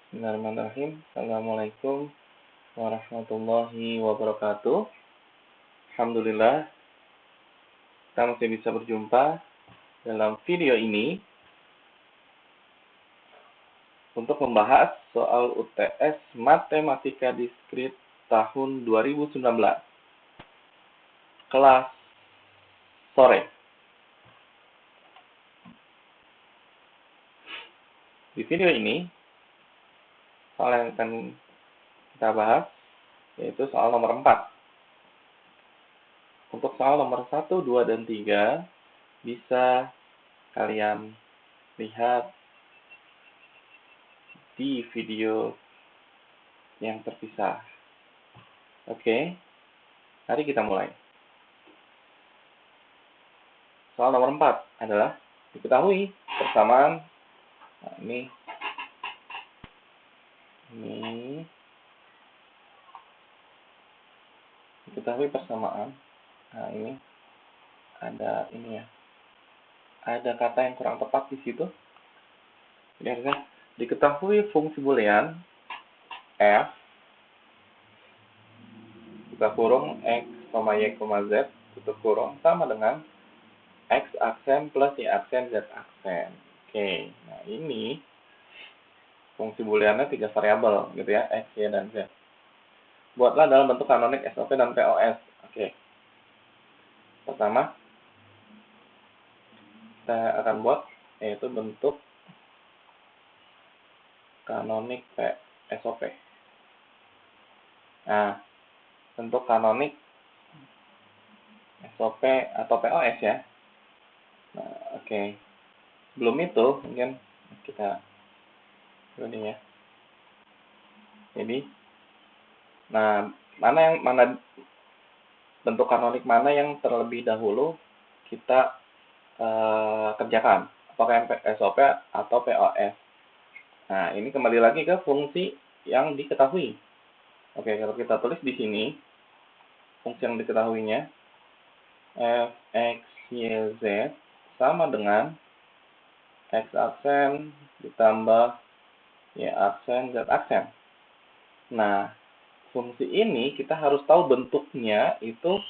Bismillahirrahmanirrahim. Assalamualaikum warahmatullahi wabarakatuh. Alhamdulillah, kita masih bisa berjumpa dalam video ini untuk membahas soal UTS Matematika Diskrit tahun 2019. Kelas sore. Di video ini, soal yang akan kita bahas yaitu soal nomor 4. Untuk soal nomor 1, 2, dan 3 bisa kalian lihat di video yang terpisah. Oke, mari kita mulai. Soal nomor 4 adalah diketahui persamaan. Nah, ini diketahui persamaan. Nah, ini ada ada kata yang kurang tepat di situ. Jadi harusnya diketahui fungsi boolean f buka kurung x, y, z tutup kurung sama dengan x aksen plus y aksen z aksen. Oke, nah ini fungsi booleannya 3 variabel gitu ya, x, y, dan z. Buatlah dalam bentuk kanonik SOP dan POS. Oke. Pertama, kita akan buat yaitu bentuk kanonik SOP. Nah, bentuk kanonik SOP atau POS ya. Nah, oke. Belum itu, mungkin kita ini ya. Jadi, nah, mana bentuk kanonik mana yang terlebih dahulu kita kerjakan? Apakah SOP atau POS? Nah, ini kembali lagi ke fungsi yang diketahui. Oke, kalau kita tulis di sini, fungsi yang diketahuinya f, x, y, z sama dengan x aksen ditambah y aksen, z aksen. Nah, fungsi ini kita harus tahu bentuknya itu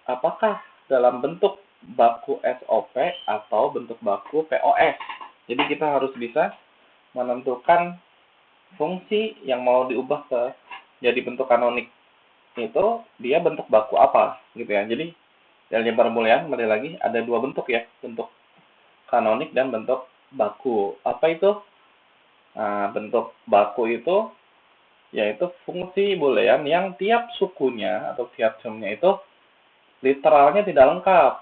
apakah dalam bentuk baku SOP atau bentuk baku POS. Jadi kita harus bisa menentukan fungsi yang mau diubah ke jadi bentuk kanonik itu dia bentuk baku apa gitu ya. Jadi dalam aljabar boolean kembali lagi ada dua bentuk ya, bentuk kanonik dan bentuk baku. Apa itu? Nah, bentuk baku itu yaitu fungsi boolean yang tiap sukunya atau tiap termnya itu literalnya tidak lengkap,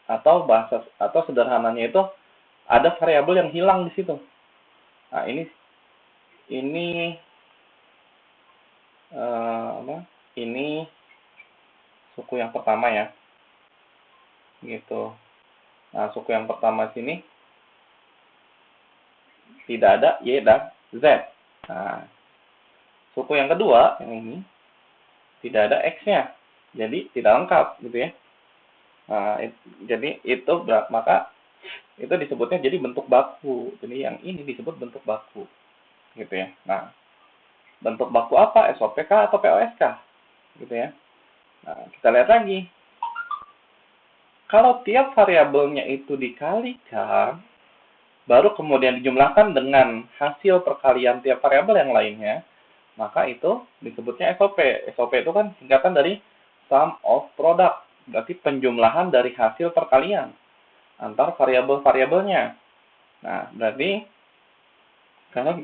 atau sederhananya itu ada variabel yang hilang di situ. Nah, ini suku yang pertama ya, gitu. Nah, suku yang pertama sini tidak ada y dan z. Nah, suku yang kedua yang ini tidak ada x-nya, jadi tidak lengkap gitu ya. Nah, jadi itu maka itu disebutnya jadi bentuk baku. Jadi yang ini disebut bentuk baku gitu ya. Nah, bentuk baku apa? SOPK atau POSK gitu ya. Nah, kita lihat lagi. Kalau tiap variabelnya itu dikalikan, baru kemudian dijumlahkan dengan hasil perkalian tiap variabel yang lainnya, maka itu disebutnya SOP. SOP itu kan singkatan dari sum of product, berarti penjumlahan dari hasil perkalian antar variabel-variabelnya. Nah, berarti kalau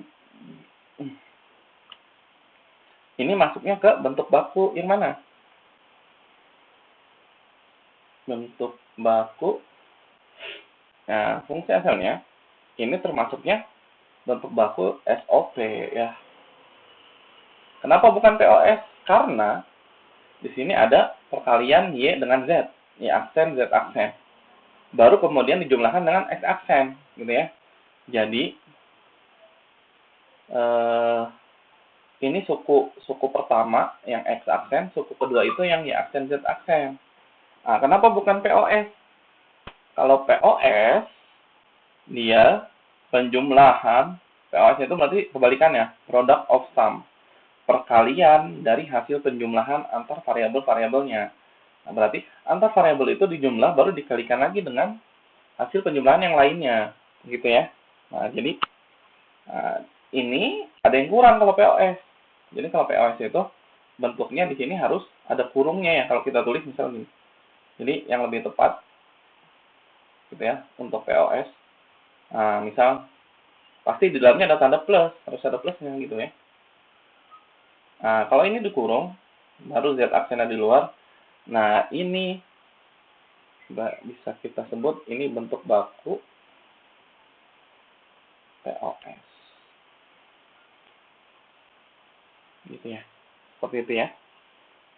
ini masuknya ke bentuk baku yang mana? Bentuk baku. Nah, fungsi asalnya ini termasuknya bentuk baku SOP ya. Kenapa bukan POS? Karena di sini ada perkalian Y dengan Z. Y aksen, Z aksen. Baru kemudian dijumlahkan dengan X aksen, gitu ya. Jadi, ini suku pertama yang X aksen, suku kedua itu yang Y aksen, Z aksen. Nah, kenapa bukan POS? Kalau POS, dia penjumlahan POS itu berarti kebalikannya, product of sum. Perkalian dari hasil penjumlahan antar variabel-variabelnya. Nah, berarti antar variabel itu dijumlah baru dikalikan lagi dengan hasil penjumlahan yang lainnya, gitu ya. Nah, jadi ini ada yang kurang kalau POS. Jadi kalau POS itu bentuknya di sini harus ada kurungnya ya kalau kita tulis misalnya gini. Jadi yang lebih tepat gitu ya untuk POS. Nah, misal pasti di dalamnya ada tanda plus, harus ada plusnya gitu ya. Nah, kalau ini dikurung, baru Z aksennya di luar. Nah, ini bisa kita sebut ini bentuk baku POS. Gitu ya. Seperti itu ya.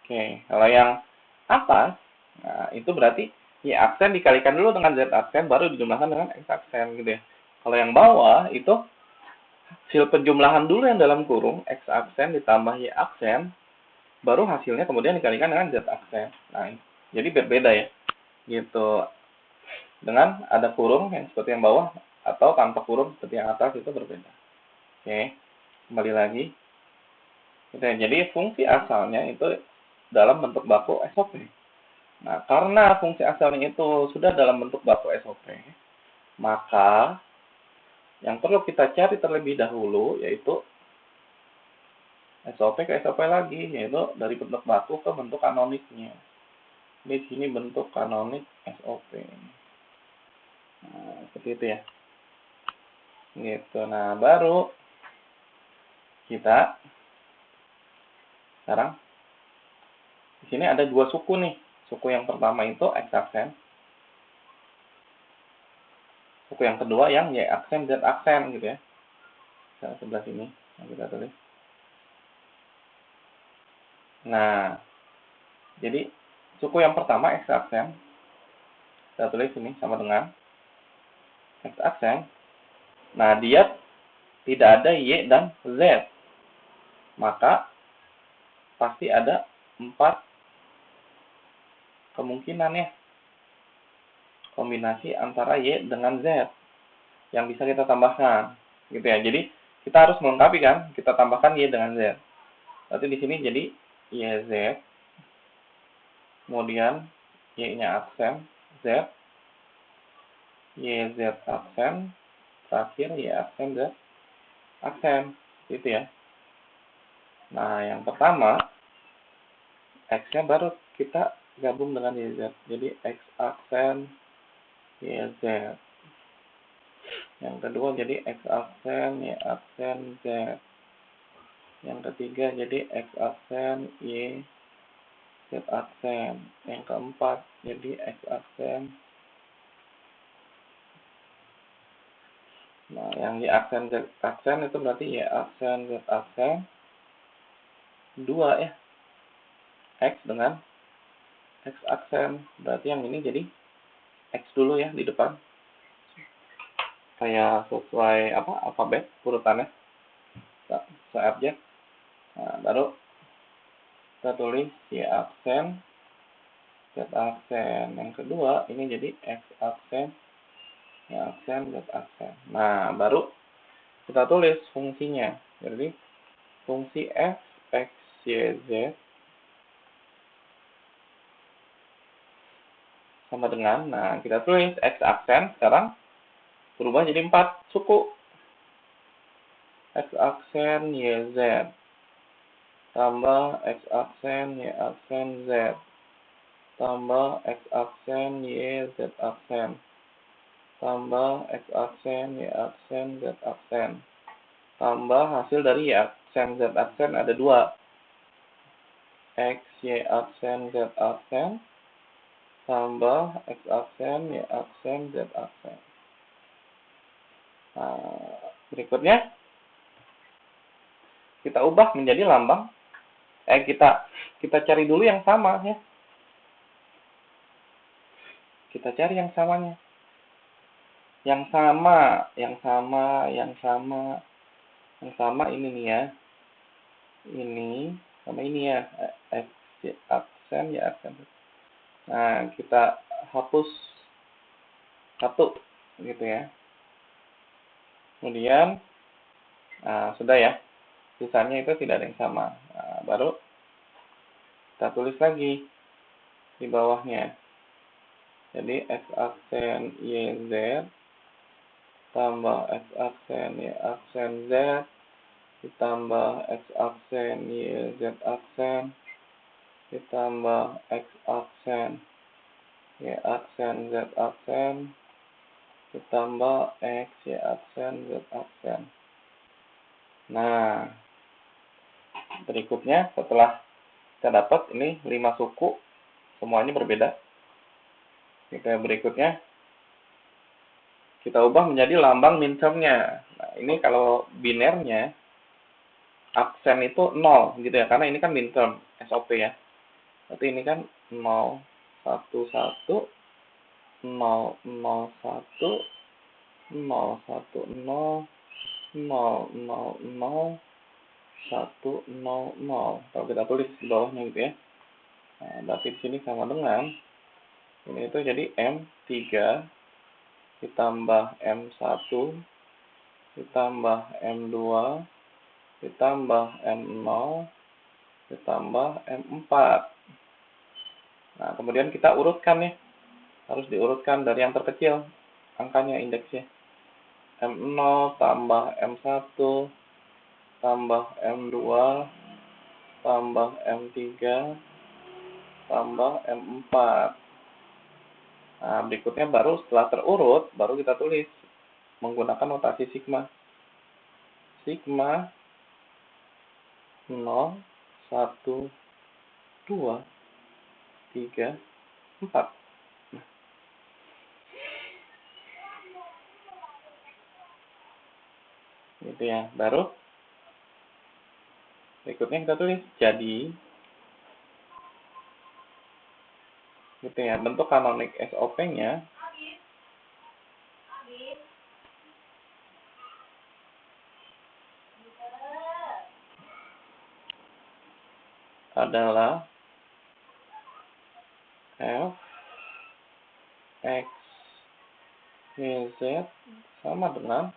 Oke, kalau yang atas, nah itu berarti Y aksen dikalikan dulu dengan Z aksen, baru dijumlahkan dengan X aksen gitu ya. Kalau yang bawah itu hasil penjumlahan dulu yang dalam kurung, X aksen ditambah Y aksen, baru hasilnya kemudian dikalikan dengan Z aksen. Nah, jadi berbeda ya. Gitu. Dengan ada kurung yang seperti yang bawah, atau tanpa kurung seperti yang atas itu berbeda. Oke, kembali lagi. Jadi fungsi asalnya itu dalam bentuk baku SOP. Nah, karena fungsi asalnya itu sudah dalam bentuk baku SOP, maka yang perlu kita cari terlebih dahulu yaitu SOP ke SOP lagi, yaitu dari bentuk baku ke bentuk kanoniknya. Di sini bentuk kanonik SOP. Nah, seperti itu ya. Gitu. Nah, baru kita sekarang di sini ada dua suku nih. Suku yang pertama itu X aksen. Suku yang kedua yang Y aksen, Z aksen gitu ya. Sebelah sini yang kita tulis. Nah, jadi suku yang pertama X aksen, kita tulis ini sama dengan X aksen. Nah, dia tidak ada Y dan Z. Maka pasti ada 4 kemungkinan ya. Kombinasi antara Y dengan Z yang bisa kita tambahkan. Gitu ya. Jadi kita harus melengkapi kan, kita tambahkan Y dengan Z. Berarti di sini jadi YZ. Kemudian Y-nya aksen Z. YZ aksen. Terakhir Y aksen Z aksen. Gitu ya. Nah, yang pertama X-nya baru kita gabung dengan YZ. Jadi X aksen YZ. Yang kedua jadi X aksen Y aksen Z. Yang ketiga jadi X aksen Y Z aksen. Yang keempat jadi X aksen. Nah, yang Y aksen Z aksen itu berarti Y aksen Z aksen. 2 ya. X dengan X aksen. Berarti yang ini jadi X dulu ya di depan. Kayak sesuai alfabet urutannya. Seabjad. Nah, baru kita tulis Y aksen Z aksen. Yang kedua ini jadi X aksen Y aksen Z aksen. Nah, baru kita tulis fungsinya. Jadi fungsi F X Y Z sama dengan, nah kita tulis X aksen sekarang berubah jadi 4 suku. X aksen Y Z tambah X aksen Y aksen Z tambah X aksen Y Z aksen tambah X aksen Y aksen Z aksen tambah hasil dari Y aksen Z aksen ada 2. X Y aksen Z aksen tambah X aksen Y aksen Z aksen. Nah, berikutnya kita ubah menjadi lambang. Kita cari dulu yang sama ya. Kita cari yang samanya. Yang sama ini nih ya. Ini sama ini ya. X aksen Y aksen. Nah, kita hapus 1 gitu ya. Kemudian Nah, sudah ya. Sisanya itu tidak ada yang sama. Nah, baru kita tulis lagi di bawahnya. Jadi X aksen YZ tambah X aksen Y aksen Z ditambah X aksen YZ aksen ditambah X aksen Y aksen Z aksen ditambah X Y aksen Z aksen. Nah, berikutnya setelah kita dapat ini 5 suku, semuanya berbeda. Kita berikutnya kita ubah menjadi lambang mintermnya. Nah, ini kalau binernya aksen itu 0 gitu ya, karena ini kan minterm SOP ya. Berarti ini kan 0 1 1 0 0 1 0 1 0 0 0 0 1 0 0. Kalau kita tulis di bawahnya gitu ya. Nah, berarti di sini sama dengan ini itu jadi M3 ditambah M1 ditambah M2 ditambah M0 ditambah M4. Nah, kemudian kita urutkan nih. Harus diurutkan dari yang terkecil angkanya, indeksnya. M0 tambah M1 tambah M2 tambah M3 tambah M4. Nah, berikutnya baru setelah terurut, baru kita tulis menggunakan notasi sigma. Sigma 0, 1, 2, 3, 4. Gitu ya. Baru berikutnya kita tulis jadi gitu ya, bentuk kanonik SOP-nya adalah F X Y Z sama dengan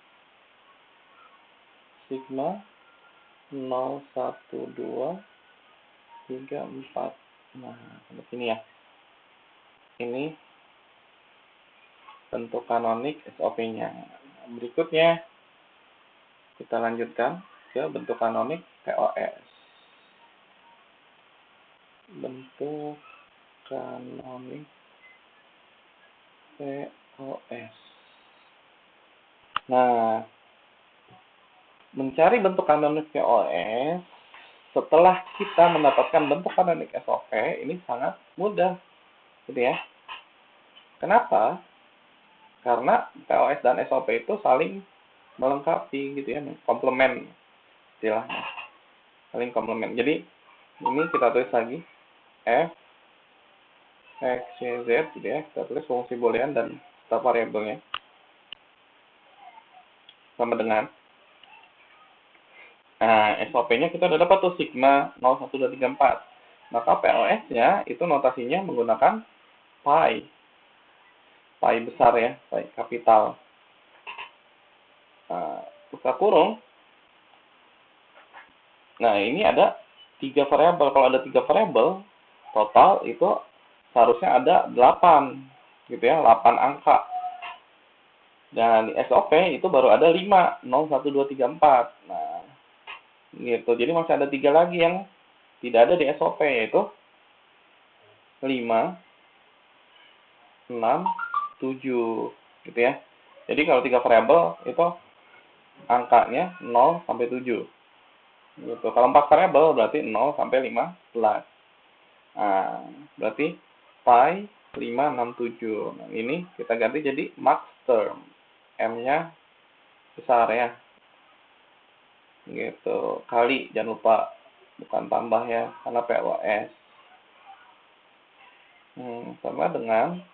sigma 0, 1, 2, 3, 4. Nah, begini ya. Ini bentuk kanonik SOP-nya. Berikutnya kita lanjutkan ke bentuk kanonik POS. Bentuk kanonik POS. Nah, mencari bentuk kanonik POS setelah kita mendapatkan bentuk kanonik SOP ini sangat mudah, gitu ya. Kenapa? Karena POS dan SOP itu saling melengkapi, gitu ya, komplement istilahnya, saling komplement. Jadi ini kita tulis lagi F X Y Z, gitu ya. Kita tulis fungsi boolean dan setiap variabelnya sama dengan SOP-nya kita udah dapat tuh sigma 0, 1, 2, 3, 4. Maka POS-nya itu notasinya menggunakan pi. Pi besar ya, pi kapital. Buka kurung. Nah, ini ada 3 variabel. Kalau ada 3 variabel, total itu seharusnya ada 8. Gitu ya, 8 angka. Dan di SOP itu baru ada 5, 0, 1, 2, 3, 4. Nah, gitu. Jadi masih ada 3 lagi yang tidak ada di SOP, yaitu 5, 6, 7, gitu ya. Jadi kalau 3 variabel itu angkanya 0 sampai 7. Gitu. Kalau 4 variabel berarti 0 sampai 15. Nah, berarti pi 5, 6, 7. Nah, ini kita ganti jadi max term. M-nya besar ya. Gitu. Kali, jangan lupa. Bukan tambah ya, karena POS. Sama dengan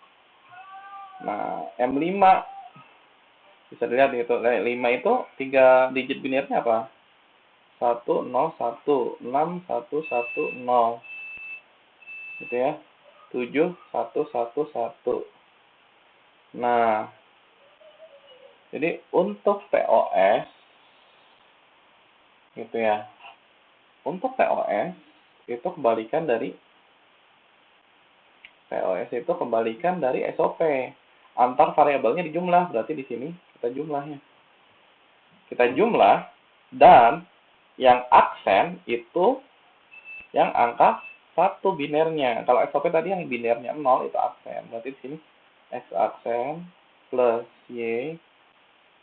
M5. Bisa dilihat itu. 5 itu 3 digit binarnya apa? 1, 0, 1. 6, 1, 1, 0. Gitu ya. 7, 1, 1, 1. Nah, jadi untuk POS gitu ya. Untuk TOS itu kebalikan dari SOP. Antar variabelnya dijumlah, berarti di sini kita jumlahnya. Kita jumlah, dan yang aksen itu yang angka 1 binernya. Kalau SOP tadi yang binernya 0 itu aksen. Berarti di sini X aksen plus Y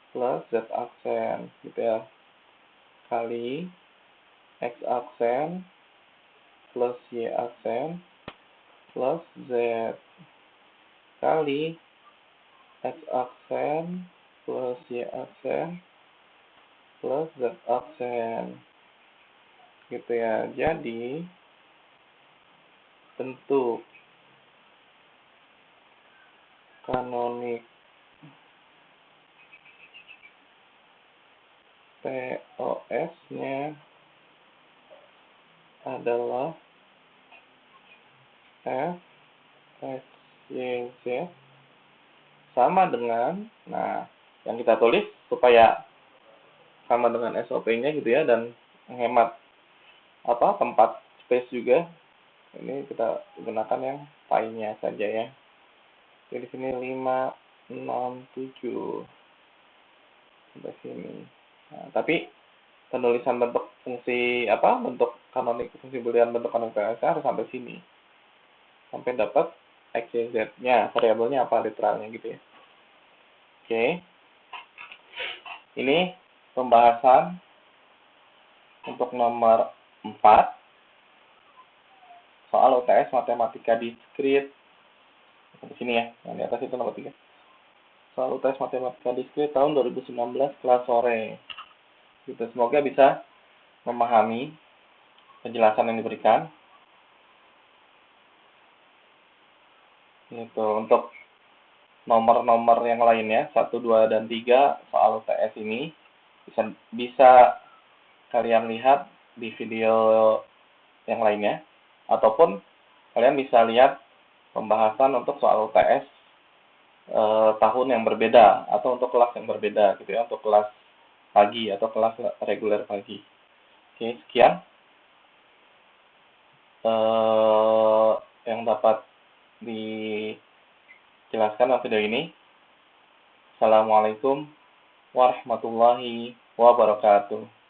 plus Z aksen gitu ya. Kali X aksen plus Y aksen plus Z kali X aksen plus Y aksen plus Z aksen gitu ya. Jadi bentuk kanonik TOS-nya adalah F, X, Y, Z sama dengan, nah, yang kita tulis supaya sama dengan SOP-nya gitu ya, dan menghemat tempat space juga. Ini kita gunakan yang pi-nya saja ya. Jadi di sini 5, 6, 7 sampai sini. Nah, tapi penulisan bentuk fungsi bentuk kanonik fungsi boolean bentuk kanonik TOS harus sampai sini. Sampai dapat X, Y, Z-nya, variabelnya apa, literalnya gitu ya. Oke. Ini pembahasan untuk nomor 4 soal UTS matematika diskrit. Di sini ya, yang di atas itu nomor 3. Soal UTS matematika diskrit tahun 2019 kelas sore. Gitu. Semoga bisa memahami penjelasan yang diberikan. Gitu. Untuk nomor-nomor yang lainnya 1, 2, dan 3 soal UTS ini bisa kalian lihat di video yang lainnya, ataupun kalian bisa lihat pembahasan untuk soal UTS tahun yang berbeda atau untuk kelas yang berbeda gitu ya, untuk kelas pagi atau kelas reguler pagi. Oke, sekian yang dapat dijelaskan dalam video ini. Assalamualaikum warahmatullahi wabarakatuh.